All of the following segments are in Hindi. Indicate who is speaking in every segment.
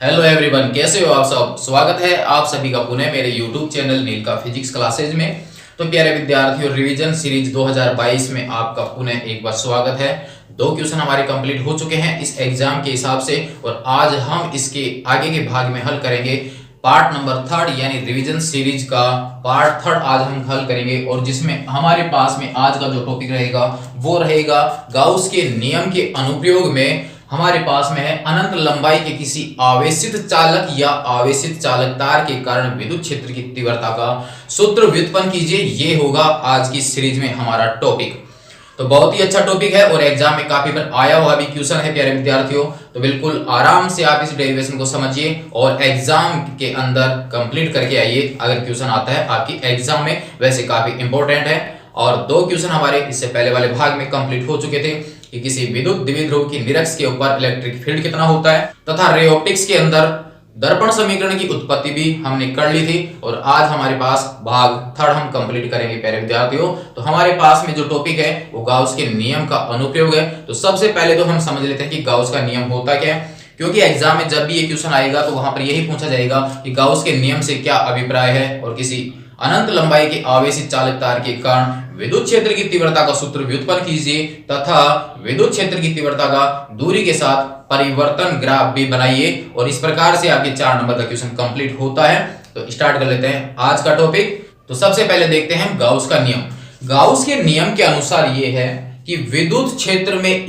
Speaker 1: हेलो एवरीवन, कैसे हो आप सब। स्वागत है आप सभी का पुनः मेरे यूट्यूब चैनल नील का फिजिक्स क्लासेज में। तो प्यारे विद्यार्थियों, रिवीजन सीरीज 2022 में आपका पुनः एक बार स्वागत है। 2 क्वेश्चन हमारे कंप्लीट हो चुके हैं इस एग्जाम के हिसाब से और आज हम इसके आगे के भाग में हल करेंगे पार्ट नंबर 3 यानी रिवीजन सीरीज का पार्ट 3 आज हम हल करेंगे। और जिसमें हमारे पास में आज का जो टॉपिक रहेगा वो रहेगा गाउस के नियम के अनुप्रयोग में। हमारे पास में है अनंत लंबाई के किसी आवेशित चालक या आवेशित चालक तार के कारण विद्युत क्षेत्र की तीव्रता का सूत्र व्युत्पन्न कीजिए। ये होगा आज की सीरीज में हमारा टॉपिक। तो बहुत ही अच्छा टॉपिक है और एग्जाम में काफी बार आया हुआ भी क्वेश्चन है प्यारे विद्यार्थियों। तो बिल्कुल आराम से आप इस डेरिवेशन को समझिए और एग्जाम के अंदर कंप्लीट करके आइए अगर क्वेश्चन आता है आपकी एग्जाम में। वैसे काफी इंपॉर्टेंट है और 2 क्वेश्चन हमारे इससे पहले वाले भाग में कंप्लीट हो चुके थे कि किसी विद्युत द्विध्रुव की निरक्ष के ऊपर इलेक्ट्रिक फील्ड कितना होता है तथा रे ऑप्टिक्स के अंदर दर्पण समीकरण की उत्पत्ति भी हमने कर ली थी। और आज हमारे पास भाग 3 हम कंप्लीट करेंगे प्यारे विद्यार्थियों। तो हमारे पास में जो टॉपिक है वो गाउस के नियम का अनुप्रयोग है। तो सबसे पहले तो हम समझ लेते हैं कि गाउस का नियम होता क्या है, क्योंकि एग्जाम में जब भी ये क्वेश्चन आएगा तो वहां पर यही पूछा जाएगा कि गाउस के नियम से क्या अभिप्राय है और किसी अनंत लंबाई के आवेशित चालक तार के कारण विद्युत क्षेत्र की तीव्रता का सूत्र व्युत्पन्न कीजिए तथा विद्युत क्षेत्र की तीव्रता का दूरी के साथ परिवर्तन ग्राफ भी बनाइए। और इस प्रकार से आपके 4 नंबर का क्वेश्चन कंप्लीट होता है। तो स्टार्ट कर लेते हैं आज का टॉपिक। तो सबसे पहले देखते हैं गाउस का नियम। गाउस के नियम के अनुसार ये है कि विद्युत क्षेत्र में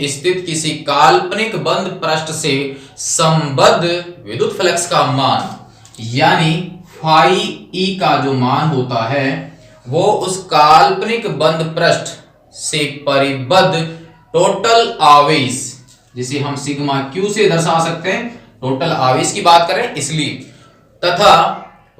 Speaker 1: स्थित किसी काल्पनिक बंद पृष्ठ से संबद्ध विद्युत फ्लक्स का मान यानी फाई ई का जो मान होता है वो उस काल्पनिक बंद पृष्ठ से परिबद्ध टोटल आवेश, जिसे हम सिग्मा क्यू से दर्शा सकते हैं, टोटल आवेश की बात करें इसलिए, तथा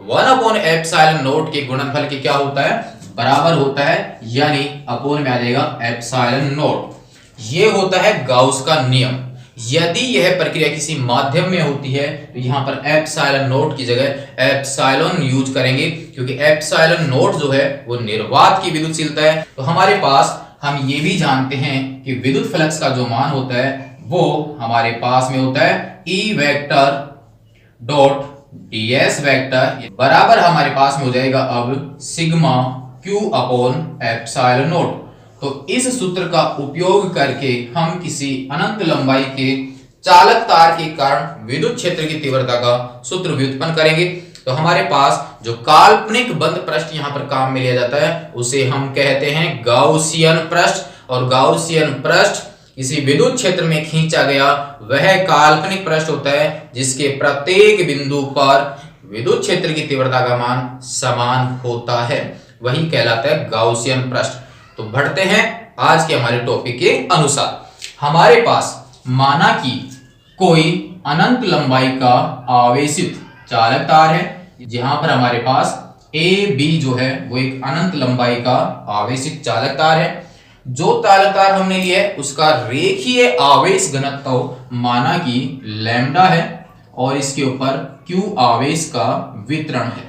Speaker 1: 1/एप्सिलॉन नॉट के गुणनफल के क्या होता है बराबर होता है, यानी अपोन में आ जाएगा एप्सिलॉन नॉट। ये होता है गाउस का नियम। यदि यह प्रक्रिया किसी माध्यम में होती है तो यहां पर एप्सिलॉन नॉट की जगह एप्सिलॉन यूज करेंगे, क्योंकि एप्सिलॉन नॉट जो है वो निर्वात की विद्युतशीलता है। तो हमारे पास हम ये भी जानते हैं कि विद्युत फ्लक्स का जो मान होता है वो हमारे पास में होता है E vector dot ds vector बराबर हमारे पास में हो जाएगा अब sigma q upon epsilon not. तो इस सूत्र का उपयोग करके हम किसी अनंत लंबाई के चालक तार के कारण विद्युत क्षेत्र की तीव्रता का सूत्र व्युत्पन्न करेंगे। तो हमारे पास जो काल्पनिक बंद पृष्ठ यहां पर काम में लिया जाता है उसे हम कहते हैं गाउसियन पृष्ठ। और गाउसियन पृष्ठ किसी विद्युत क्षेत्र में खींचा गया वह काल्पनिक पृष्ठ होता है जिसके प्रत्येक बिंदु पर विद्युत क्षेत्र की तीव्रता का मान समान होता है, वही कहलाता है गाउसियन पृष्ठ। तो बढ़ते हैं आज के हमारे टॉपिक के अनुसार। हमारे पास माना कि कोई अनंत लंबाई का आवेशित चालक तार है, जहां पर हमारे पास ए बी जो है वो एक अनंत लंबाई का आवेशित चालक तार है। जो चालक तार हमने लिया है उसका रेखीय आवेश घनत्व माना कि लैम्डा है और इसके ऊपर क्यू आवेश का वितरण है।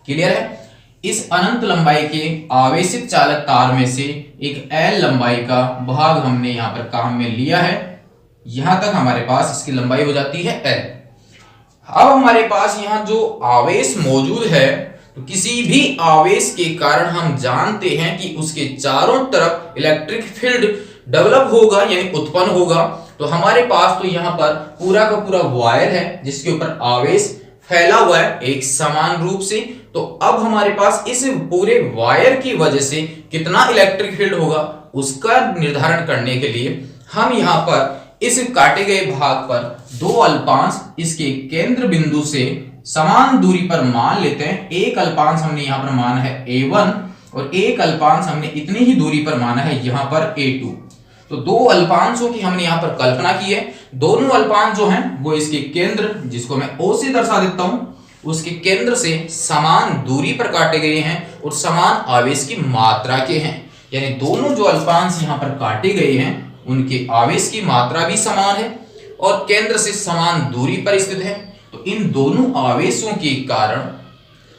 Speaker 1: क्लियर है। इस अनंत लंबाई के आवेशित चालक तार में से एक L लंबाई का भाग हमने यहां पर काम में लिया है। यहां तक हमारे पास इसकी लंबाई हो जाती है L। अब हमारे पास यहां जो आवेश मौजूद है तो किसी भी आवेश के कारण हम जानते हैं कि उसके चारों तरफ इलेक्ट्रिक फील्ड डेवलप होगा यानी उत्पन्न होगा। तो हमारे पास तो यहां पर पूरा का पूरा वायर है जिसके ऊपर आवेश फैला हुआ है एक समान रूप से। तो अब हमारे पास इस पूरे वायर की वजह से कितना इलेक्ट्रिक फील्ड होगा उसका निर्धारण करने के लिए हम यहां पर इस काटे गए भाग पर 2 अल्पांश इसके केंद्र बिंदु से समान दूरी पर मान लेते हैं। एक अल्पांश हमने यहां पर माना है A1 और एक अल्पांश हमने इतनी ही दूरी पर माना है यहां पर A2। तो 2 अल्पांशों की हमने यहां पर कल्पना की है। दोनों अल्पांश जो हैं वो इसके केंद्र, जिसको मैं O से दर्शा देता हूं, उसके केंद्र से समान दूरी पर काटे गए हैं और समान आवेश की मात्रा के हैं। यानी दोनों जो अल्पांश यहां पर काटे गए हैं उनके आवेश की मात्रा भी समान है और केंद्र से समान दूरी पर स्थित है। तो इन दोनों आवेशों के कारण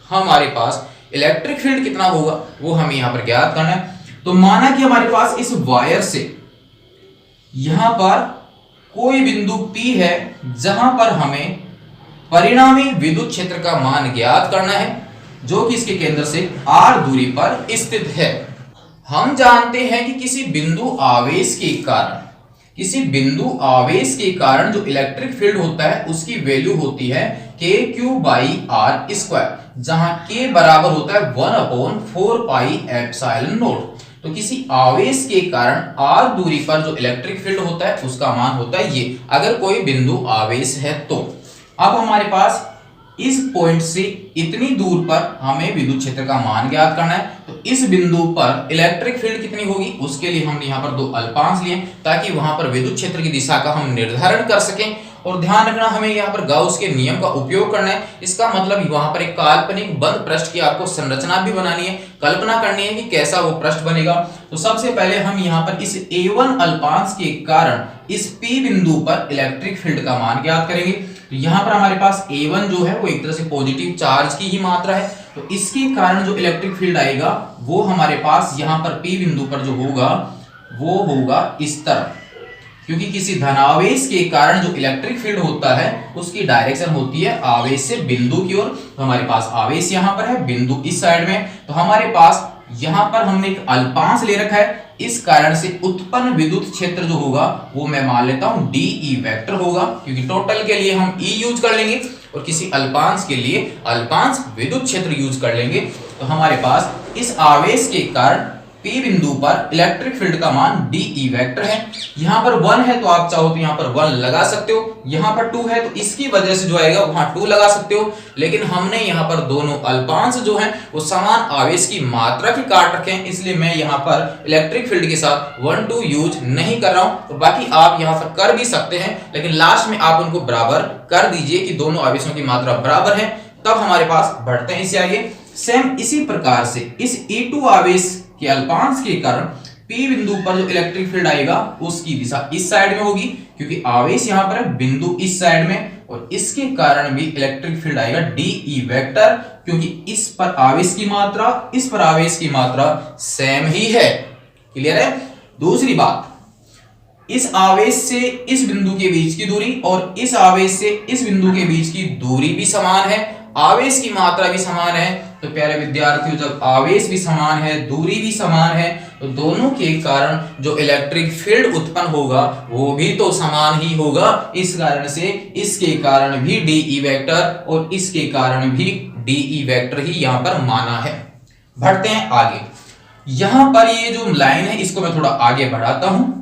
Speaker 1: हमारे पास इलेक्ट्रिक फील्ड कितना होगा वो हमें यहां पर ज्ञात करना है। तो माना कि हमारे पास इस वायर से यहां पर कोई बिंदु P है जहां पर हमें परिणामी विद्युत क्षेत्र का मान ज्ञात करना है जो कि इसके केंद्र से r दूरी पर स्थित है। हम जानते हैं कि किसी बिंदु आवेश के कारण जो इलेक्ट्रिक फील्ड होता है उसकी वैल्यू होती है kq/r², जहां k बराबर होता है 1/4πε0। तो किसी आवेश के कारण r दूरी पर जो इलेक्ट्रिक फील्ड होता है उसका मान होता है ये, अगर कोई बिंदु आवेश है तो। अब हमारे पास इस पॉइंट से इतनी दूर पर हमें विद्युत क्षेत्र का मान ज्ञात करना है। तो इस बिंदु पर इलेक्ट्रिक फील्ड कितनी होगी उसके लिए हमने यहाँ पर दो अल्पांश लिए ताकि वहां पर विद्युत क्षेत्र की दिशा का हम निर्धारण कर सकें। और ध्यान रखना, हमें यहाँ पर गाउस के नियम का उपयोग करना है। इसका मतलब वहां पर एक काल्पनिक बंद पृष्ठ की आपको संरचना भी बनानी है, कल्पना करनी है कि कैसा वो पृष्ठ बनेगा। तो सबसे पहले हम यहाँ पर इस A1 अल्पांश के कारण इस P बिंदु पर इलेक्ट्रिक फील्ड का मान ज्ञात करेंगे। तो यहाँ पर हमारे पास A1 जो है वो एक तरह से पॉजिटिव चार्ज की ही मात्रा है, तो इसके कारण जो इलेक्ट्रिक फील्ड आएगा वो हमारे पास यहाँ पर P बिंदु पर जो होगा वो होगा इस तरफ, क्योंकि किसी धनावेश के कारण जो इलेक्ट्रिक फील्ड होता है उसकी डायरेक्शन होती है आवेश से बिंदु की ओर। तो हमारे पास आवेश यहाँ पर है, बिंदु इस साइड में, तो हमारे पास यहाँ पर हमने एक अल्पांश ले रखा है। इस कारण से उत्पन्न विद्युत क्षेत्र जो होगा वो मैं मान लेता हूं DE वेक्टर होगा, क्योंकि टोटल के लिए हम E यूज कर लेंगे और किसी अल्पांश के लिए अल्पांश विद्युत क्षेत्र यूज कर लेंगे। तो हमारे पास इस आवेश के कारण P बिंदु पर इलेक्ट्रिक फील्ड का मान DE वेक्टर है। यहाँ पर 1 है तो आप चाहो तो यहाँ पर 1 लगा सकते हो, यहाँ पर 2 है तो इसकी वजह से जो आएगा वहां 2 लगा सकते हो। लेकिन हमने यहाँ पर दोनों अल्पांश जो हैं वो समान आवेश की मात्रा के काट रखे हैं, इसलिए मैं यहाँ पर इलेक्ट्रिक फील्ड के साथ 1 2 यूज नहीं कर रहा हूँ। तो बाकी आप यहाँ पर कर भी सकते हैं, लेकिन लास्ट में आप उनको बराबर कर दीजिए कि दोनों आवेशों की मात्रा बराबर है। तब हमारे पास बढ़ते हैं इससे आगे। सेम इसी प्रकार से इस E2 आवेश के अल्पांश के कारण P बिंदु पर जो इलेक्ट्रिक फील्ड आएगा उसकी दिशा इस साइड में होगी, क्योंकि आवेश यहाँ पर है, बिंदु इस साइड में, और इसके कारण भी इलेक्ट्रिक फील्ड आएगा DE वेक्टर, क्योंकि इस पर आवेश की मात्रा इस पर आवेश की मात्रा सेम ही है। क्लियर है? दूसरी बात, इस आवेश से इस बिंदु के बीच की दूरी और इस आवेश से इस बिंदु के बीच की दूरी भी समान है, आवेश की मात्रा भी समान है। तो प्यारे विद्यार्थियों, जब आवेश भी समान है, दूरी भी समान है, तो दोनों के कारण जो इलेक्ट्रिक फील्ड उत्पन्न होगा वो भी तो समान ही होगा। इस कारण से इसके कारण भी DE वेक्टर और इसके कारण भी DE वेक्टर ही यहाँ पर माना है। बढ़ते हैं आगे। यहां पर ये जो लाइन है इसको मैं थोड़ा आगे बढ़ाता हूं।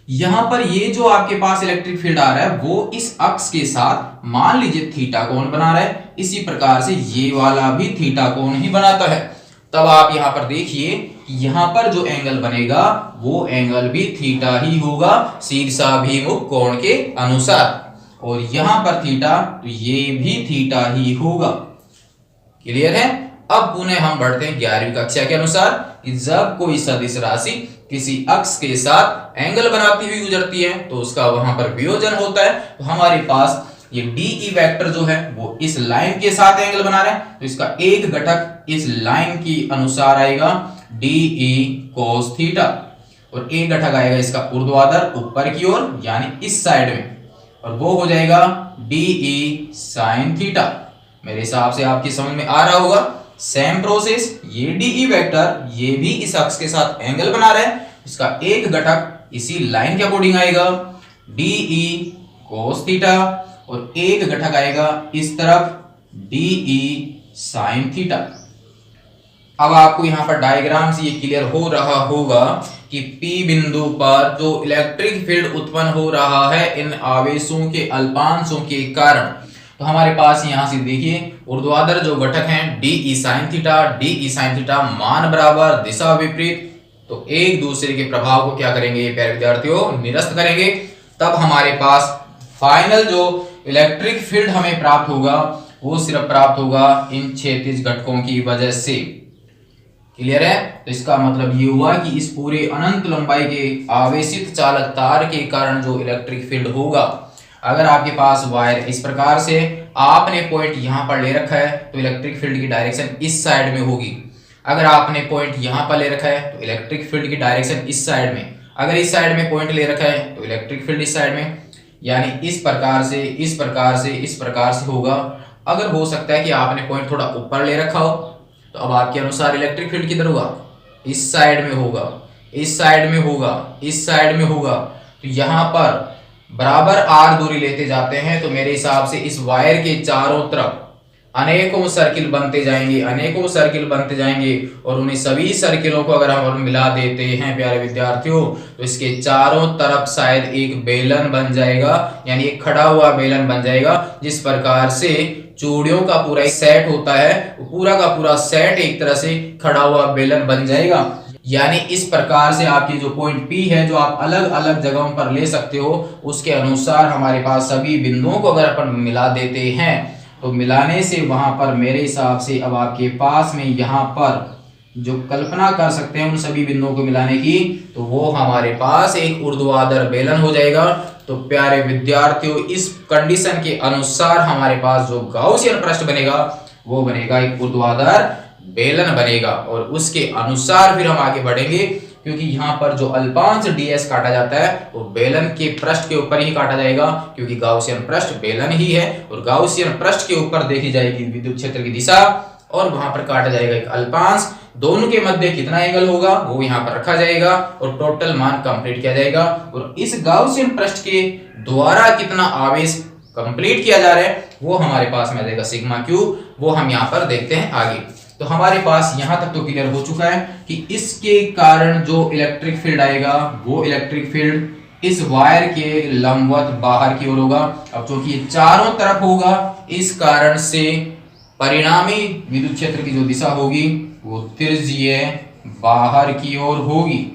Speaker 1: यहां पर ये जो आपके पास इलेक्ट्रिक फील्ड आ रहा है वो इस अक्ष के साथ मान लीजिए थीटा कोण बना रहा है, इसी प्रकार से ये वाला भी थीटा कोण ही बनाता है। तब आप यहां पर देखिए यहां पर जो एंगल बनेगा वो एंगल भी थीटा ही होगा शीर्षाभिमुख कोण के अनुसार, और यहां पर थीटा तो ये भी थीटा ही होगा। क्लियर है? अब पुनः हम बढ़ते हैं 11वीं कक्षा के अनुसार। जब कोई सदिश राशि किसी अक्ष के साथ एंगल बनाती हुई गुजरती है तो उसका वहां पर वियोजन होता है। तो हमारे पास ये DE वेक्टर जो है वो इस लाइन के साथ एंगल बना रहा है, तो इसका एक घटक इस लाइन की अनुसार आएगा DE cos थीटा, और एक घटक आएगा इसका ऊर्ध्वाधर ऊपर की ओर यानी इस साइड में, और वो हो जाएगा DE sin थीटा। मेरे हिसाब से आपकी समझ में आ रहा होगा। सेम प्रोसेस, ये DE वेक्टर ये भी इस अक्ष के साथ एंगल बना रहा है, इसका एक घटक इसी लाइन के अकॉर्डिंग आएगा DE cos थीटा, और एक घटक आएगा इस तरफ DE sin थीटा। अब आपको यहां पर डायग्राम से ये क्लियर हो रहा होगा कि P बिंदु पर जो इलेक्ट्रिक फील्ड उत्पन्न हो रहा है इन आवेशों के अल्पांशों के कारण, तो हमारे पास यहां से देखिए ऊर्ध्वाधर जो घटक हैं DE sin थीटा मान बराबर दिशा विपरीत, तो एक दूसरे के प्रभाव को क्या करेंगे प्यारे विद्यार्थियों, निरस्त करेंगे। तब हमारे पास फाइनल जो इलेक्ट्रिक फील्ड हमें प्राप्त होगा वो सिर्फ प्राप्त होगा इन क्षैतिज घटकों की वजह से। क्लियर है? तो इसका मतलब ये हुआ कि इस पूरे अनंत लंबाई के आवेशित चालक तार के कारण जो इलेक्ट्रिक फील्ड होगा, अगर आपके पास वायर इस प्रकार से आपने पॉइंट यहां पर ले रखा है तो इलेक्ट्रिक फील्ड की डायरेक्शन इस साइड में होगी। अगर आपने पॉइंट यहां पर ले रखा है तो इलेक्ट्रिक फील्ड की डायरेक्शन इस साइड में। अगर इस साइड में पॉइंट ले रखा है तो इलेक्ट्रिक फील्ड इस साइड में। यानी इस प्रकार से, इस प्रकार से, इस प्रकार से होगा। अगर हो सकता है कि आपने पॉइंट थोड़ा ऊपर ले रखा हो, तो अब आपके अनुसार इलेक्ट्रिक फील्ड किधर होगा, इस साइड में होगा, इस साइड में होगा, इस साइड में होगा। तो यहाँ पर बराबर आर दूरी लेते जाते हैं, तो मेरे हिसाब से इस वायर के चारों तरफ अनेकों सर्किल बनते जाएंगे, अनेकों सर्किल बनते जाएंगे, और उन्हें सभी सर्किलों को अगर हम मिला देते हैं प्यारे विद्यार्थियों, तो इसके चारों तरफ शायद एक बेलन बन जाएगा, यानी एक खड़ा हुआ बेलन बन जाएगा। जिस प्रकार से चूड़ियों का पूरा एक सेट होता है, पूरा का पूरा सेट एक तरह से खड़ा हुआ बेलन बन जाएगा। यानी इस प्रकार से आपकी जो पॉइंट P है, जो आप अलग अलग जगहों पर ले सकते हो, उसके अनुसार हमारे पास सभी बिंदुओं को अगर अपन मिला देते हैं, तो मिलाने से वहां पर मेरे हिसाब से अब आपके पास में यहाँ पर जो कल्पना कर सकते हैं उन सभी बिंदुओं को मिलाने की, तो वो हमारे पास एक ऊर्ध्वाधर बेलन हो जाएगा। तो प्यारे विद्यार्थियों, इस कंडीशन के अनुसार हमारे पास जो गाउसियन पृष्ठ बनेगा वो बनेगा एक ऊर्ध्वाधर बेलन बनेगा, और उसके अनुसार फिर हम आगे बढ़ेंगे, क्योंकि यहाँ पर जो अल्पांश ds काटा जाता है वो बेलन के पृष्ठ के ऊपर ही काटा जाएगा, क्योंकि गाउसियन पृष्ठ बेलन ही है, और गाउसियन पृष्ठ के ऊपर देखी जाएगी विद्युत क्षेत्र की दिशा, और वहां पर काटा जाएगा एक अल्पांश। दोनों के मध्य कितना एंगल होगा वो यहाँ पर रखा जाएगा, और टोटल मान कंप्लीट किया जाएगा, और इस गाउसियन पृष्ठ के द्वारा कितना आवेश कंप्लीट किया जा रहा है वो हमारे पास में आ जाएगा सिग्मा क्यू। वो हम यहाँ पर देखते हैं आगे। तो हमारे पास यहां तक तो क्लियर हो चुका है कि इसके कारण जो इलेक्ट्रिक फील्ड आएगा वो इलेक्ट्रिक फील्ड इस वायर के लंबवत बाहर की ओर होगा। अब चूंकि ये चारों तरफ होगा, इस कारण से परिणामी विद्युत क्षेत्र की जो दिशा होगी वो त्रिज्यीय बाहर की ओर होगी।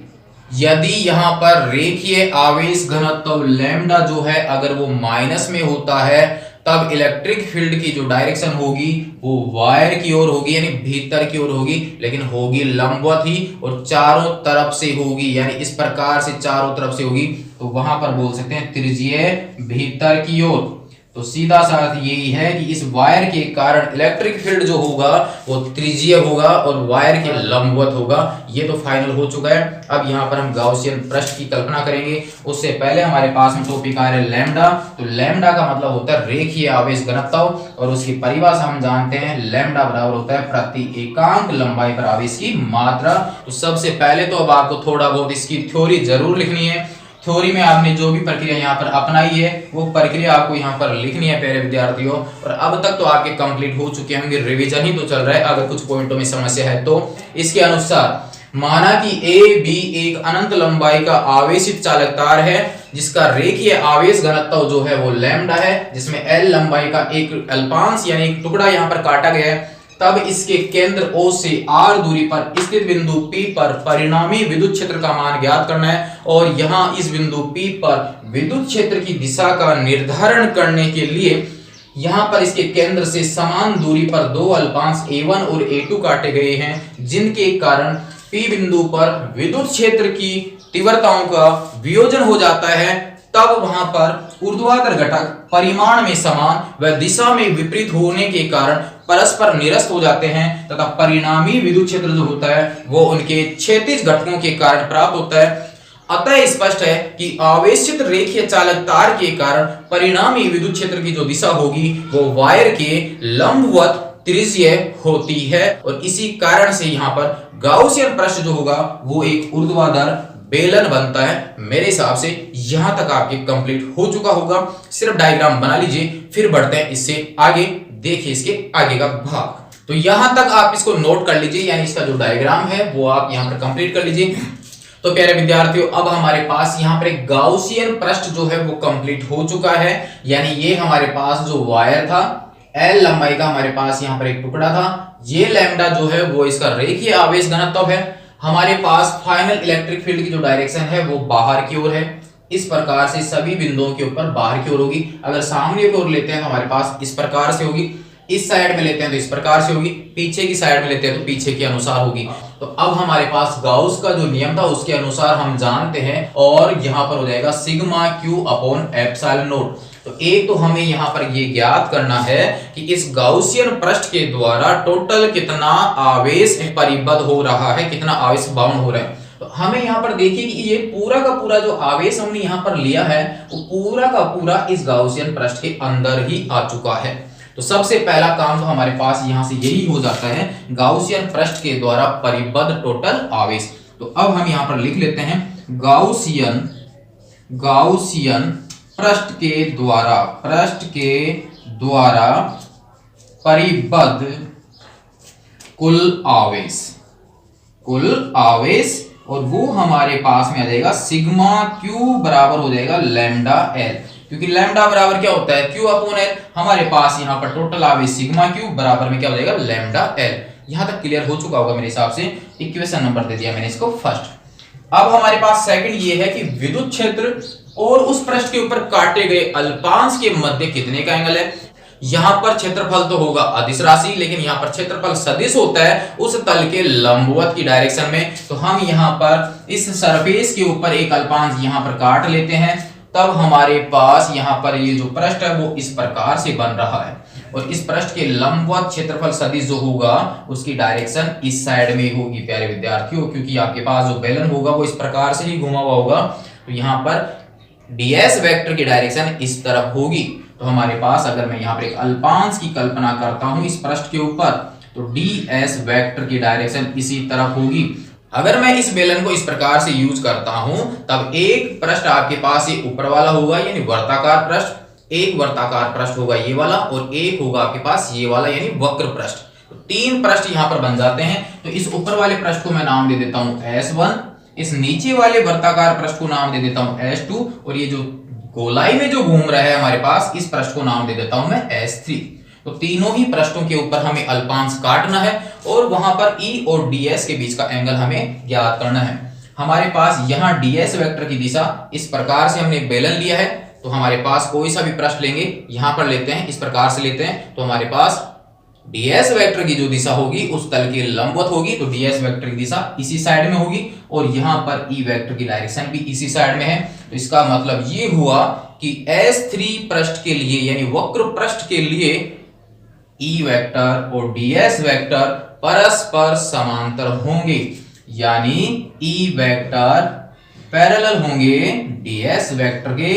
Speaker 1: यदि यहाँ पर रेखीय आवेश घनत्व लैम्डा जो है अगर वो माइनस में होता है, तब इलेक्ट्रिक फील्ड की जो डायरेक्शन होगी वो वायर की ओर होगी, यानी भीतर की ओर होगी, लेकिन होगी लंबवत ही और चारों तरफ से होगी, यानी इस प्रकार से चारों तरफ से होगी। तो वहां पर बोल सकते हैं त्रिज्यीय भीतर की ओर। तो सीधा सा अर्थ यही है कि इस वायर के कारण इलेक्ट्रिक फील्ड जो होगा वो त्रिज्यीय होगा और वायर के लंबवत होगा। ये तो फाइनल हो चुका है। अब यहाँ पर हम गाउसियन पृष्ठ की कल्पना करेंगे। उससे पहले हमारे पास में टॉपिक आ रहा है लैम्डा। तो लैम्डा का मतलब होता है रेखीय आवेश घनत्व, और उसकी परिभाषा हम जानते हैं, लैम्डा बराबर होता है प्रति एकांक लंबाई पर आवेश की मात्रा। तो सबसे पहले तो अब आपको थोड़ा बहुत इसकी थ्योरी जरूर लिखनी है। थ्योरी में आपने जो भी प्रक्रिया यहाँ पर अपनाई है वो प्रक्रिया आपको यहाँ पर लिखनी है प्यारे विद्यार्थियों। और अब तक तो आपके कंप्लीट हो चुके होंगे, रिवीजन ही तो चल रहा है। अगर कुछ पॉइंटों में समस्या है तो इसके अनुसार माना कि ए बी एक अनंत लंबाई का आवेशित चालक तार है जिसका रेखीय आवेश घनत्व जो है वो लैम्डा है, जिसमें एल लंबाई का एक अल्पांश यानी एक टुकड़ा यहाँ पर काटा गया है। तब इसके केंद्र O से R दूरी पर स्थित बिंदु P पर परिणामी विद्युत क्षेत्र का मान ज्ञात करना है, और यहाँ इस बिंदु P पर विद्युत क्षेत्र की दिशा का निर्धारण करने के लिए यहाँ पर इसके केंद्र से समान दूरी पर दो अल्पांश A1 और A2 काटे गए हैं, जिनके कारण P बिंदु पर विद्युत क्षेत्र की तीव्रताओं का वियोजन हो जाता है। तब वहां पर ऊर्ध्वाधर घटक परिमाण में समान व दिशा में विपरीत होने के कारण परस्पर निरस्त हो जाते हैं, तथा परिणामी विद्युत क्षेत्र जो होता है वो उनके क्षैतिज घटकों के कारण प्राप्त होता है। अतः स्पष्ट है कि आवेशित रेखीय चालक तार के कारण परिणामी विद्युत क्षेत्र की जो दिशा होगी वो वायर के लंबवत त्रिज्यीय होती है, और इसी कारण से यहाँ पर गाउसियन पृष्ठ जो होगा वो एक ऊर्ध्वाधर बेलन बनता है। मेरे हिसाब से यहां तक आपके कंप्लीट हो चुका होगा। सिर्फ डायग्राम बना लीजिए, फिर बढ़ते हैं इससे आगे। देखिए इसके आगे का भाग। तो यहां तक आप इसको नोट कर लीजिए, यानी इसका जो डायग्राम है वो आप यहां पर कंप्लीट कर लीजिए। तो प्यारे विद्यार्थियों, अब हमारे पास यहाँ पर एक गाउसियन पृष्ठ जो है वो कंप्लीट हो चुका है। यानी ये हमारे पास जो वायर था एल लंबाई का, हमारे पास यहाँ पर एक टुकड़ा था। ये लैम्डा जो है वो इसका रेखीय आवेश घनत्व है। हमारे पास फाइनल इलेक्ट्रिक फील्ड की जो डायरेक्शन है वो बाहर की ओर है। इस प्रकार से सभी बिंदुओं के ऊपर बाहर की ओर होगी। अगर सामने की ओर लेते हैं तो हमारे पास इस प्रकार से होगी, इस साइड में लेते हैं तो इस प्रकार से होगी, पीछे की साइड में लेते हैं तो पीछे के अनुसार होगी। तो अब हमारे पास गाउस का जो नियम था उसके अनुसार हम जानते हैं, और यहाँ पर हो जाएगा sigma Q upon epsilon not. तो एक तो हमें यहाँ पर ये ज्ञात करना है कि इस गाउसियन पृष्ठ के द्वारा टोटल कितना आवेश परिबद्ध हो रहा है, कितना आवेश बाउंड हो रहा है। तो हमें यहाँ पर देखिए कि ये पूरा का पूरा जो आवेश हमने यहाँ पर लिया है वो पूरा का पूरा इस गाउसियन पृष्ठ के अंदर ही आ चुका है। तो सबसे पहला काम तो हमारे पास यहां से यही हो जाता है, गाउसियन पृष्ठ के द्वारा परिबद्ध टोटल आवेश। तो अब हम यहां पर लिख लेते हैं गाउसियन पृष्ठ के द्वारा परिबद्ध कुल आवेश, और वो हमारे पास में आ जाएगा सिग्मा क्यू बराबर हो जाएगा लैम्डा एल, क्योंकि लैम्डा बराबर क्या होता है क्यू अपॉन एल। हमारे पास यहाँ पर टोटल आवेश सिग्मा क्यू बराबर में क्या हो जाएगा लैम्डा एल। यहां तक क्लियर हो चुका होगा मेरे हिसाब से। इक्वेशन नंबर दे दिया मैंने इसको फर्स्ट। अब हमारे पास सेकंड ये है कि विद्युत क्षेत्र और उस पृष्ठ के ऊपर काटे गए अल्पांश के मध्य कितने का एंगल है। यहां पर क्षेत्रफल तो होगा अदिश राशि, लेकिन यहां पर क्षेत्रफल सदिश होता है उस तल के लंबवत की डायरेक्शन में। तो हम यहां पर इस सरफेस के ऊपर एक अल्पांश यहां पर काट लेते हैं, तब हमारे पास यहां पर ये जो पृष्ठ है वो इस प्रकार से बन रहा है, और इस पृष्ठ के लंबवत क्षेत्रफल सदिश जो होगा उसकी डायरेक्शन इस साइड में होगी प्यारे विद्यार्थियों, क्योंकि आपके पास जो बेलन होगा वो इस प्रकार से ही घुमा हुआ होगा। तो यहां पर ds वेक्टर की डायरेक्शन इस तरफ होगी। तो हमारे पास अगर मैं यहाँ पर एक अल्पांश की कल्पना करता हूं इस पृष्ठ के ऊपर, तो ds वेक्टर की डायरेक्शन इसी तरफ होगी। अगर मैं इस बेलन को इस प्रकार से यूज करता हूं तब एक पृष्ठ आपके पास ये ऊपर वाला होगा यानी वर्ताकार पृष्ठ, एक वर्ताकार पृष्ठ होगा ये वाला, और एक होगा आपके पास ये वाला यानी वक्र पृष्ठ। तो तीन पृष्ठ यहां पर बन जाते हैं। तो इस ऊपर वाले पृष्ठ को मैं नाम दे देता हूं S1, इस नीचे वाले वर्ताकार पृष्ठ को नाम दे देता हूं S2, और ये जो गोलाई में जो घूम रहा है हमारे पास इस पृष्ठ को नाम दे देता हूं मैं S3। तो तीनों ही पृष्ठों के ऊपर हमें अल्पांश काटना है और वहां पर E और ds के बीच का एंगल हमें ज्ञात करना है। हमारे पास यहाँ ds वेक्टर की दिशा इस प्रकार से हमने एक बेलन लिया है, तो हमारे पास कोई सा भी पृष्ठ लेंगे यहां पर लेते हैं, इस प्रकार से लेते हैं, तो हमारे पास ds वेक्टर की जो दिशा होगी उस तल के लंबवत होगी। तो ds वेक्टर की दिशा इसी साइड में होगी, और यहां पर E वेक्टर की डायरेक्शन भी इसी साइड में है। तो इसका मतलब ये हुआ कि S3 पृष्ठ के लिए यानी वक्र पृष्ठ के लिए E वेक्टर और ds वेक्टर परस्पर समांतर होंगे, यानी E वेक्टर पैरेलल होंगे ds वेक्टर के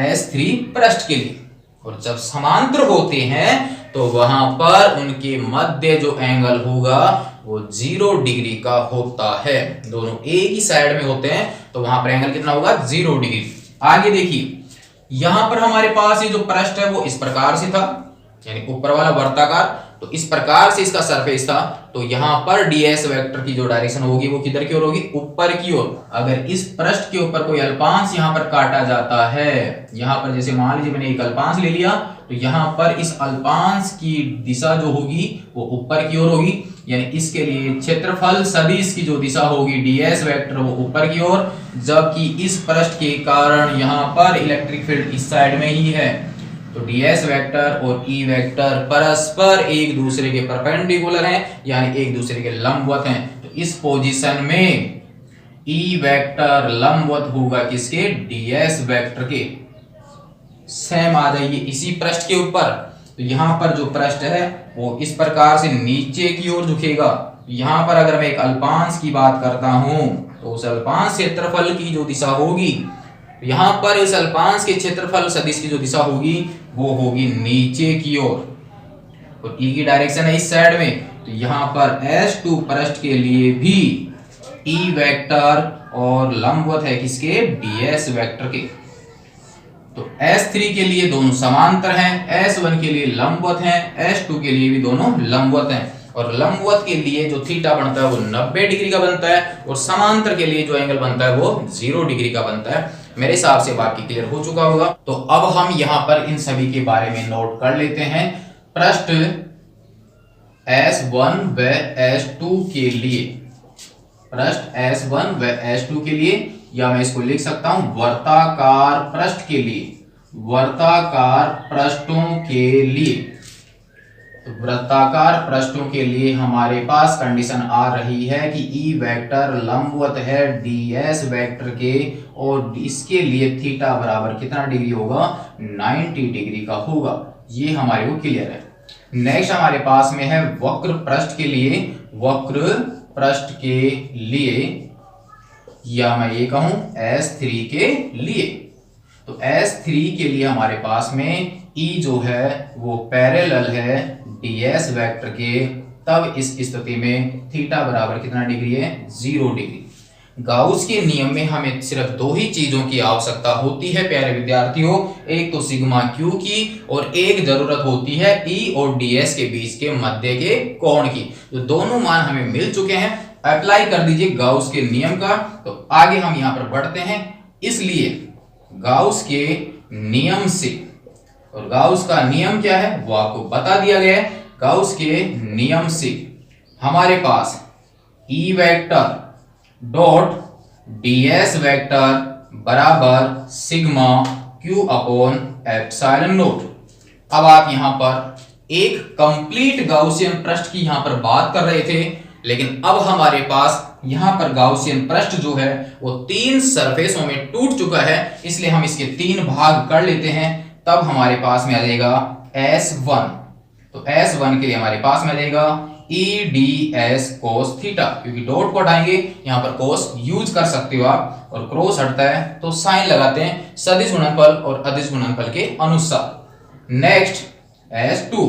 Speaker 1: S3 पृष्ठ के लिए। और जब समांतर होते हैं तो वहां पर उनके मध्य जो एंगल होगा वो 0 डिग्री का होता है। दोनों एक ही साइड में होते हैं तो वहां पर एंगल कितना होगा 0 डिग्री। आगे देखिए, यहां पर हमारे पास ये जो पृष्ठ है वो इस प्रकार से था यानी ऊपर वाला वर्ताकार, तो इस प्रकार से इसका सरफेस था। तो यहां पर ds वेक्टर की जो डायरेक्शन होगी वो किधर की ओर होगी, ऊपर की ओर। अगर इस पृष्ठ के ऊपर कोई अल्पांश यहां पर काटा जाता है, यहां पर जैसे मान लीजिए मैंने एक अल्पांश ले लिया, तो यहां पर इस अल्पांश की दिशा जो होगी वो ऊपर की ओर होगी, यानी इसके लिए क्षेत्रफल सदिश की जो दिशा होगी ds वेक्टर वो ऊपर की ओर, जबकि इस पृष्ठ के कारण यहां पर इलेक्ट्रिक फील्ड इस साइड में ही है। तो ds वेक्टर और E वेक्टर परस्पर एक दूसरे के परपेंडिकुलर हैं यानी एक दूसरे के लंबवत हैं। तो इस पोजीशन में E वेक्टर लंबवत होगा किसके, ds वेक्टर के। सेम आ जाइए इसी पृष्ठ के ऊपर, तो यहां पर जो पृष्ठ है वो इस प्रकार से नीचे की ओर झुकेगा। यहां पर अगर मैं एक अल्पांश की बात करता हूं तो उस अल्पांश क्षेत्रफल की जो दिशा होगी, यहां पर इस अल्पांश के क्षेत्रफल सदिश की जो दिशा होगी वो होगी नीचे की ओर, और E की डायरेक्शन है इस साइड में। तो यहां पर S2 पृष्ठ के लिए भी E वेक्टर और लंबवत है किसके, ds वेक्टर के। तो S3 के लिए दोनों समांतर हैं, S1 के लिए लंबवत हैं, S2 के लिए भी दोनों लंबवत हैं। और लंबवत के लिए जो थीटा बनता है वो 90 डिग्री का बनता है, और समांतर के लिए जो एंगल बनता है वो 0 डिग्री का बनता है। मेरे हिसाब से बाकी क्लियर हो चुका होगा। तो अब हम यहां पर इन सभी के बारे में नोट कर लेते हैं। पृष्ठ S1 व S2 के लिए, पृष्ठ S1 व S2 के लिए, या मैं इसको लिख सकता हूं वर्ताकार पृष्ठ के लिए, वर्ताकार पृष्ठों के लिए। वृत्ताकार पृष्ठों के लिए हमारे पास कंडीशन आ रही है कि E वेक्टर लंबवत है ds वेक्टर के, और इसके लिए थीटा बराबर कितना डिग्री होगा, 90 डिग्री का होगा। ये हमारे को क्लियर है। नेक्स्ट हमारे पास में है वक्र पृष्ठ के लिए। वक्र पृष्ठ के लिए या मैं ये कहूं S3 के लिए। तो S3 के लिए हमारे पास में E जो है वो पैरेलल है ds वेक्टर के, तब इस स्थिति में थीटा बराबर कितना डिग्री है, 0 डिग्री। गाउस के नियम में हमें सिर्फ दो ही चीजों की आवश्यकता होती है प्यारे विद्यार्थियों, एक तो सिग्मा क्यू की और एक जरूरत होती है ई और ds के बीच के मध्य के कोण की। तो दोनों मान हमें मिल चुके हैं, अप्लाई कर दीजिए गाउस के नियम का। तो आगे हम यहां पर बढ़ते हैं। इसलिए गाउस के नियम से, और गाउस का नियम क्या है वो आपको बता दिया गया है। गाउस के नियम से हमारे पास E vector dot ds vector बराबर sigma q upon epsilon naught. अब आप यहां पर एक कंप्लीट गाउसियन पृष्ठ की यहां पर बात कर रहे थे, लेकिन अब हमारे पास यहां पर गाउसियन पृष्ठ जो है वो 3 सरफेसों में टूट चुका है, इसलिए हम इसके 3 भाग कर लेते हैं। तब हमारे पास में आ जाएगा S1। तो S1 के लिए हमारे पास में आ जाएगा EDS cos थीटा, क्योंकि डॉट को हटाएंगे यहां पर cos यूज कर सकते हो आप, और क्रॉस हटता है तो साइन लगाते हैं सदिश गुणनफल और अदिश गुणनफल के अनुसार। Next S2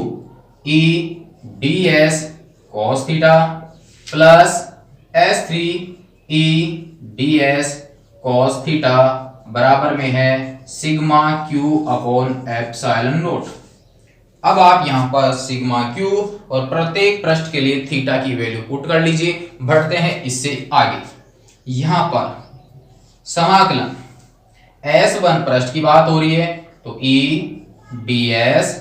Speaker 1: EDS cos theta plus S3 EDS cos theta बराबर में है sigma q upon epsilon naught. अब आप यहां पर सिग्मा क्यू और प्रत्येक पृष्ठ के लिए थीटा की वैल्यू पुट कर लीजिए। बढ़ते हैं इससे आगे। यहां पर समाकलन S1 पृष्ठ की बात हो रही है, तो E ds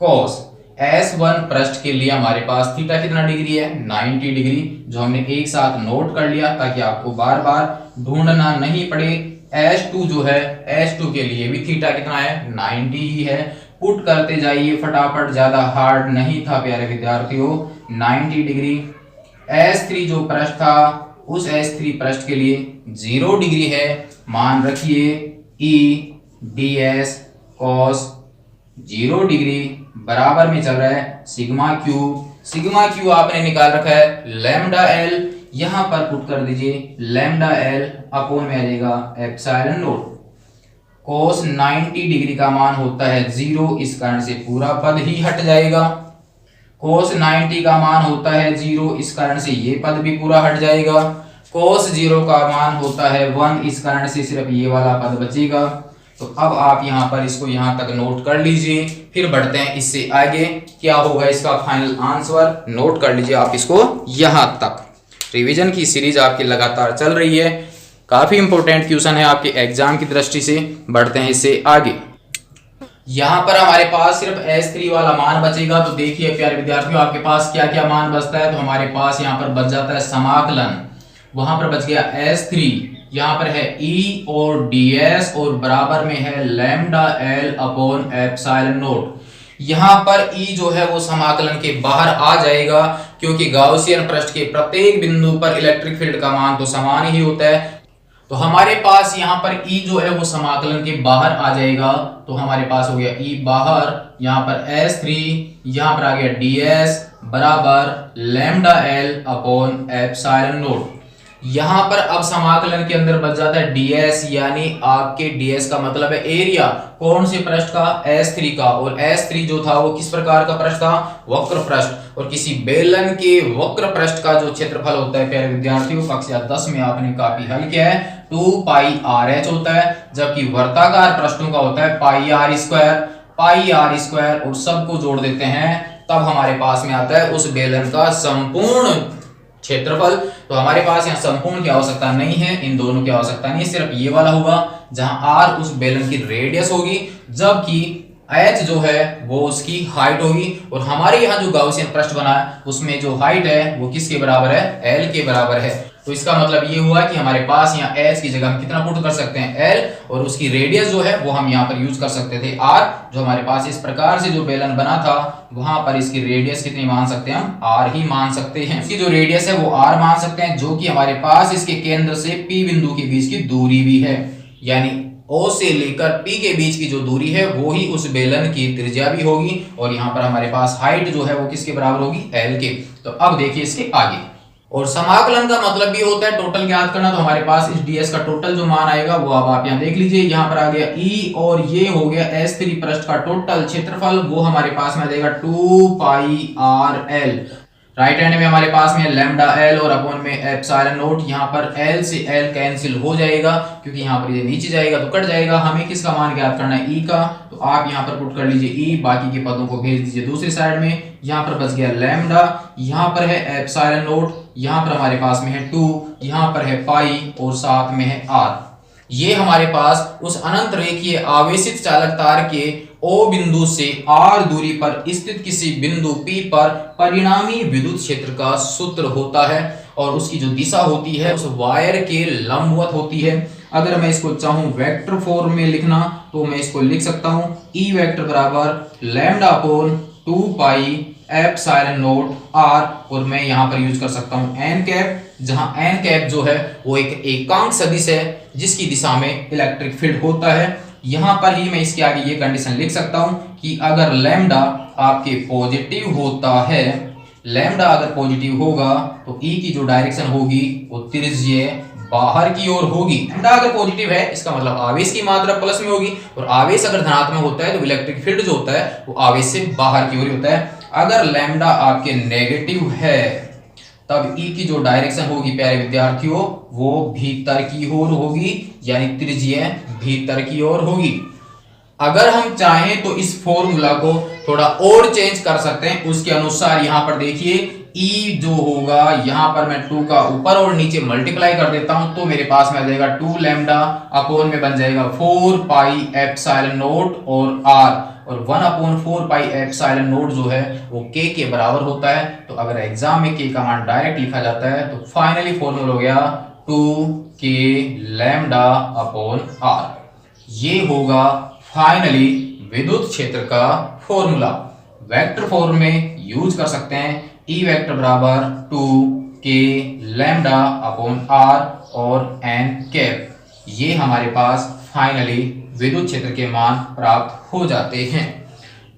Speaker 1: cos S1 पृष्ठ के लिए हमारे पास थीटा कितना डिग्री है, 90 डिग्री, जो हमने एक साथ नोट कर लिया ताकि आपको बार बार ढूंढना नहीं पड़े। S2 जो है, S2 के लिए भी थीटा कितना है, 90 ही है। पुट करते जाइए फटाफट, ज्यादा हार्ड नहीं था प्यारे विद्यार्थियों, 90 डिग्री। S3 जो पृष्ठ था उस S3 पृष्ठ के लिए 0 डिग्री है। मान रखिए E ds cos 0 डिग्री बराबर में चल रहा है सिग्मा क्यू। सिग्मा क्यू आपने निकाल रखा है लैम्डा एल, यहां पर पुट कर दीजिए लैम्डा एल अपॉन में आ जाएगा एप्सिलॉन नोट। cos 90 डिग्री का मान होता है 0, इस कारण से पूरा पद ही हट जाएगा। cos 90 का मान होता है 0, इस कारण से ये पद भी पूरा हट जाएगा। cos 0 का मान होता है 1, इस कारण से सिर्फ ये वाला पद बचेगा। तो अब आप यहाँ पर इसको यहाँ तक नोट कर लीजिए, फिर बढ़ते हैं इससे आगे। क्या होगा इसका फाइनल आंसर, नोट कर लीजिए आप इसको यहाँ तक। रिवीजन की सीरीज आपकी लगातार चल रही है, काफी इंपॉर्टेंट क्वेश्चन है आपके एग्जाम की दृष्टि से। बढ़ते हैं इससे आगे। यहां पर हमारे पास सिर्फ S3 वाला मान बचेगा। तो देखिए प्यारे विद्यार्थियों, आपके पास क्या क्या मान बचता है। तो हमारे पास यहाँ पर बच जाता है समाकलन, वहां पर बच गया S3, यहाँ पर है E और ds और बराबर में है lambda L upon epsilon note. यहां पर E जो है वो समाकलन के बाहर आ जाएगा, क्योंकि गाउसियन पृष्ठ के प्रत्येक बिंदु पर इलेक्ट्रिक फील्ड का मान तो समान ही होता है। तो हमारे पास यहाँ पर E जो है वो समाकलन के बाहर आ जाएगा। तो हमारे पास हो गया E बाहर, यहाँ पर S3, यहाँ पर आ गया ds बराबर lambda L upon epsilon note. यहाँ पर अब समाकलन के अंदर बच जाता है ds, यानी आपके ds का मतलब है एरिया, कौन से पृष्ठ का, S3 का। और S3 जो था वो किस प्रकार का पृष्ठ था, वक्र पृष्ठ। और किसी बेलन के वक्र पृष्ठ का जो क्षेत्रफल होता है प्यारे विद्यार्थियों, कक्षा 10 में आपने काफी हल किया है, 2 पाई RH होता है, जबकि वर्ताकार पृष्ठों का होता है पाई r स्क्वायर। और सबको जोड़ देते हैं, तब हमारे पास में आता है उस बेलन का संपूर्ण क्षेत्रफल। तो हमारे पास यहाँ संपूर्ण की आवश्यकता नहीं है, इन दोनों की आवश्यकता नहीं है, सिर्फ ये वाला होगा जहां r उस बेलन की रेडियस होगी, जबकि h जो है वो उसकी हाइट होगी। और हमारे यहाँ जो गाउसियन पृष्ठ बना है उसमें जो हाइट है वो किसके बराबर है, l के बराबर है। तो इसका मतलब ये हुआ कि हमारे पास यहाँ h की जगह हम कितना पुट कर सकते हैं, l, और उसकी रेडियस जो है वो हम यहाँ पर यूज कर सकते थे r। जो हमारे पास इस प्रकार से जो बेलन बना था वहां पर इसकी रेडियस कितनी मान सकते हैं, हम r ही मान सकते हैं। इसकी जो रेडियस है वो r मान सकते हैं, जो कि हमारे पास इसके केंद्र से p बिंदु के बीच की दूरी भी है, यानी O से लेकर P के बीच की जो दूरी है वो ही उस बेलन की त्रिज्या भी होगी। और यहाँ पर हमारे पास हाइट जो है वो किसके बराबर होगी, L के। तो अब देखिए इसके आगे, और समाकलन का मतलब भी होता है टोटल ज्ञात करना। तो हमारे पास इस ds का टोटल जो मान आएगा वो अब आप यहाँ देख लीजिए, यहाँ पर आ गया E और ये हो गया S3 पृष्ठ का टोटल क्षेत्रफल, वो हमारे पास में आ जाएगा 2 पाई RL। राइट हैंड में हमारे पास में लैम्डा L और अपॉन में एप्सिलॉन नॉट, यहाँ पर L से L कैंसिल हो जाएगा क्योंकि यहाँ पर ये नीचे जाएगा तो कट जाएगा। हमें किसका मान ज्ञात करना है, E का, तो आप यहाँ पर पुट कर लीजिए E, बाकी के पदों को भेज दीजिए दूसरी साइड में। यहाँ पर बच गया लैम्डा, यहाँ पर है एप्सिलॉन नॉट, यहाँ पर हमारे पास में है 2, यहाँ पर है पाई और साथ में है R। ये हमारे पास उस अनंत रेखीय आवेशित चालक तार के O बिंदु से R दूरी पर स्थित किसी बिंदु P पर परिणामी विद्युत क्षेत्र का सूत्र होता है और उसकी जो दिशा होती है उस वायर के लंबवत होती है। अगर मैं इसको चाहूं वेक्टर फॉर्म में लिखना तो मैं इसको लिख सकता हूं E वेक्टर बराबर lambda upon 2 pi epsilon not R, और मैं यहां पर यूज कर सकता हूं n कैप, जहां n कैप जो है वो एक एकांक सदिश है जिसकी दिशा में इलेक्ट्रिक फील्ड होता है। यहां पर ही मैं इसके आगे ये कंडीशन लिख सकता हूं कि अगर लैम्डा आपके पॉजिटिव होता है, लैम्डा अगर पॉजिटिव होगा तो E की जो डायरेक्शन होगी वो त्रिज्यीय बाहर की ओर होगी। लैम्डा अगर पॉजिटिव है इसका मतलब आवेश की मात्रा प्लस में होगी, और आवेश अगर धनात्मक होता है तो इलेक्ट्रिक फील्ड जो होता है वो आवेश से बाहर की ओर होता है। अगर लैम्डा आपके नेगेटिव है तब E की जो डायरेक्शन होगी प्यारे विद्यार्थियों वो भीतर की ओर होगी, यानी त्रिज्यीय भीतर की ओर होगी। अगर हम चाहें तो इस फॉर्मूला को थोड़ा और चेंज कर सकते हैं, उसके अनुसार यहाँ पर देखिए E जो होगा, यहाँ पर मैं 2 का ऊपर और नीचे मल्टीप्लाई कर देता हूं तो मेरे पास में आ जाएगा 2 लैम्डा अपॉन में बन जाएगा 4 पाई एप्सिलॉन नॉट और R, और 1 अपॉन 4 पाई एप्सिलॉन नॉट जो है वो K के बराबर होता है। तो अगर एग्जाम में K का मान डायरेक्ट लिखा जाता है तो फाइनली फॉर्मूला हो गया 2K लैम्डा अपॉन R। ये होगा फाइनली विद्युत क्षेत्र का फॉर्मूला। वेक्टर फॉर्म में यूज कर सकते हैं E वेक्टर बराबर 2K लैम्डा अपॉन R और n कैप। ये हमारे पास फाइनली विद्युत क्षेत्र के मान प्राप्त हो जाते हैं।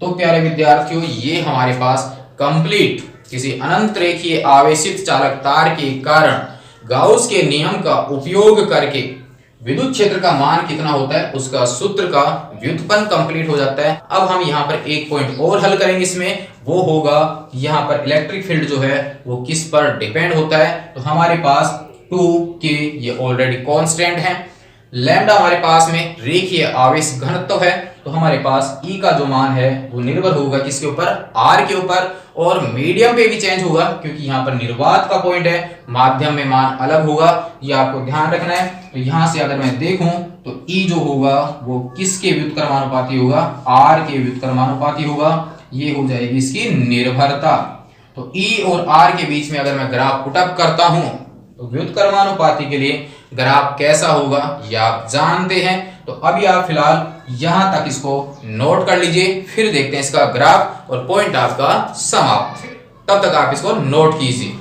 Speaker 1: तो प्यारे विद्यार्थियों ये हमारे पास कंप्लीट किसी अनंत रेखीय आवेशित चालक तार के कारण गाउस के नियम का उपयोग करके विद्युत क्षेत्र का मान कितना होता है उसका सूत्र का व्युत्पन्न कंप्लीट हो जाता है। अब हम यहाँ पर एक पॉइंट और हल करेंगे, इसमें वो होगा यहाँ पर इलेक्ट्रिक फील्ड जो है वो किस पर डिपेंड होता है। तो हमारे पास 2K ये ऑलरेडी कांस्टेंट है, लैम्डा हमारे पास में रेखीय आवेश घनत्व है, तो हमारे पास E का जो मान है वो निर्भर होगा किसके ऊपर, R के ऊपर, और मीडियम पे भी चेंज होगा क्योंकि यहाँ पर निर्वात का पॉइंट है, माध्यम में मान अलग होगा, ये आपको ध्यान रखना है। तो यहाँ से अगर मैं देखूं तो E जो होगा वो किसके व्युत्क्रमानुपाती होगा, R के व्युत्क्रमानुपाती होगा, ये हो जाएगी इसकी निर्भरता। तो E और R के बीच में अगर मैं ग्राफ पुटअप करता हूं तो व्युत्क्रमानुपाती के लिए ग्राफ कैसा होगा ये आप जानते हैं। तो अभी आप फिलहाल यहां तक इसको नोट कर लीजिए, फिर देखते हैं इसका ग्राफ और पॉइंट आपका समाप्त, तब तक आप इसको नोट कीजिए।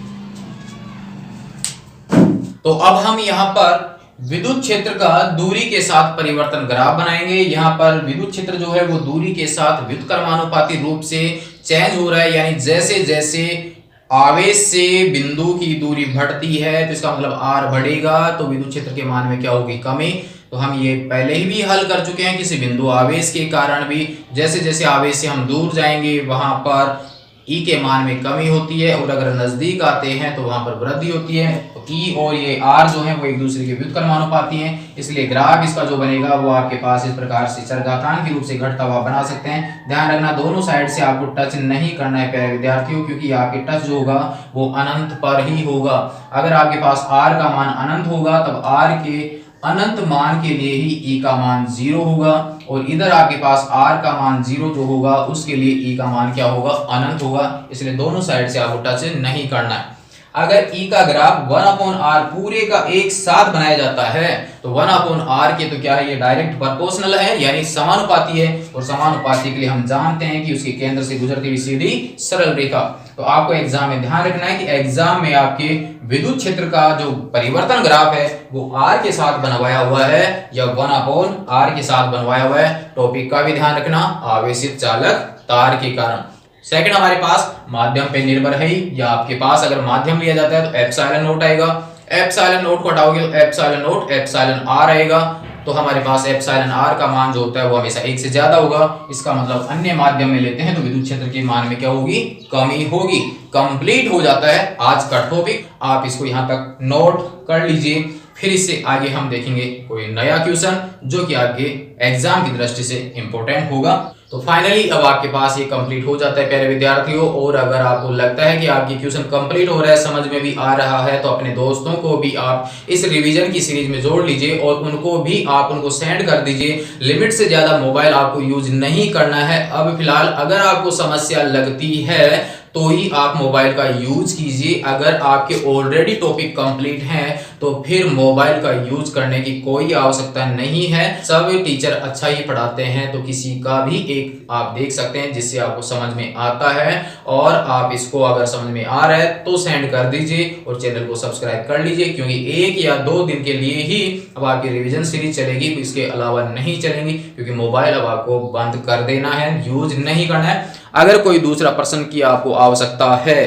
Speaker 1: तो अब हम यहां पर विद्युत क्षेत्र का दूरी के साथ परिवर्तन ग्राफ बनाएंगे। यहाँ पर विद्युत क्षेत्र जो है वो दूरी के साथ व्युत्क्रमानुपाती रूप से चेंज हो रहा है, यानी जैसे जैसे आवेश से बिंदु की दूरी बढ़ती है तो इसका मतलब R बढ़ेगा तो विद्युत क्षेत्र के मान में क्या होगी, कमी। तो हम ये पहले ही भी हल कर चुके हैं, किसी बिंदु आवेश के कारण भी जैसे जैसे आवेश से हम दूर जाएंगे वहां पर E के मान में कमी होती है, और अगर नजदीक आते हैं तो वहां पर वृद्धि होती है। तो E और ये R जो है वो एक दूसरे के व्युत्क्रमानुपाती हैं, इसलिए ग्राफ इसका जो बनेगा वो आपके पास इस प्रकार से चरघातांकी रूप से घटता हुआ बना सकते हैं। ध्यान रखना दोनों साइड से आपको टच नहीं करना है प्यारे विद्यार्थियों, क्योंकि आपके टच जो होगा वो अनंत पर ही होगा। अगर आपके पास R का मान अनंत होगा तब R के अनंत मान के लिए ही E का मान 0 होगा, और इधर आपके पास R का मान 0 जो होगा उसके लिए E का मान क्या होगा, अनंत होगा। इसलिए दोनों साइड से आपको टच नहीं करना है। अगर E का ग्राफ 1/r पूरे का एक साथ बनाया जाता है तो 1/r के तो क्या है, ये डायरेक्ट प्रोपोर्शनल है, यानी समानुपाती है, और समानुपाती के लिए हम जानते हैं कि उसके केंद्र से गुजरती हुई सीधी सरल रेखा। तो आपको एग्जाम में ध्यान रखना है कि एग्जाम में आपके विद्युत क्षेत्र का जो परिवर्तन ग्राफ है वो R के साथ बनवाया हुआ है या 1/r के साथ बनवाया हुआ है। टॉपिक का भी ध्यान रखना, आवेशित चालक तार के कारण। सेकंड हमारे पास माध्यम पे निर्भर है ही, या आपके पास अगर माध्यम लिया जाता है तो एप्सिलॉन नोट आएगा, एप्सिलॉन नोट को हटाओगे तो एप्सिलॉन नोट एप्सिलॉन आर आएगा। तो हमारे पास एप्सिलॉन आर का मान जो होता है वो हमेशा 1 से ज्यादा होगा। इसका मतलब अन्य माध्यम में लेते हैं तो विद्युत क्षेत्र के मान में क्या होगी, कमी होगी। कंप्लीट हो जाता है आज का टॉपिक, आप इसको यहाँ तक नोट कर लीजिए। फिर इससे आगे हम देखेंगे कोई नया क्वेश्चन जो कि आपके एग्जाम की दृष्टि से इंपॉर्टेंट होगा। तो फाइनली अब आपके पास ये कंप्लीट हो जाता है प्यारे विद्यार्थियों। और अगर आपको लगता है कि आपकी क्वेश्चन कंप्लीट हो रहा है, समझ में भी आ रहा है, तो अपने दोस्तों को भी आप इस रिवीजन की सीरीज में जोड़ लीजिए और उनको भी आप उनको सेंड कर दीजिए। लिमिट से ज्यादा मोबाइल आपको यूज नहीं करना है। अब फिलहाल अगर आपको समस्या लगती है तो ही आप मोबाइल का यूज कीजिए। अगर आपके ऑलरेडी टॉपिक कंप्लीट हैं तो फिर मोबाइल का यूज करने की कोई आवश्यकता नहीं है। सब टीचर अच्छा ही पढ़ाते हैं, तो किसी का भी एक आप देख सकते हैं जिससे आपको समझ में आता है, और आप इसको अगर समझ में आ रहा है तो सेंड कर दीजिए और चैनल को सब्सक्राइब कर लीजिए, क्योंकि 1 या 2 दिन के लिए ही अब आपकी रिवीजन सीरीज चलेगी, इसके अलावा नहीं चलेंगी, क्योंकि मोबाइल अब आपको बंद कर देना है, यूज नहीं करना है। अगर कोई दूसरा प्रश्न की आपको आवश्यकता है,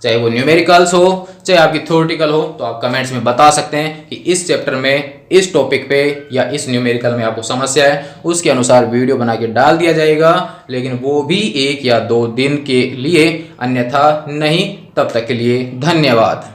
Speaker 1: चाहे वो न्यूमेरिकल्स हो चाहे आपकी थ्योरेटिकल हो, तो आप कमेंट्स में बता सकते हैं कि इस चैप्टर में, इस टॉपिक पे या इस न्यूमेरिकल में आपको समस्या है, उसके अनुसार वीडियो बना के डाल दिया जाएगा। लेकिन वो भी 1 या 2 दिन के लिए, अन्यथा नहीं। तब तक के लिए धन्यवाद।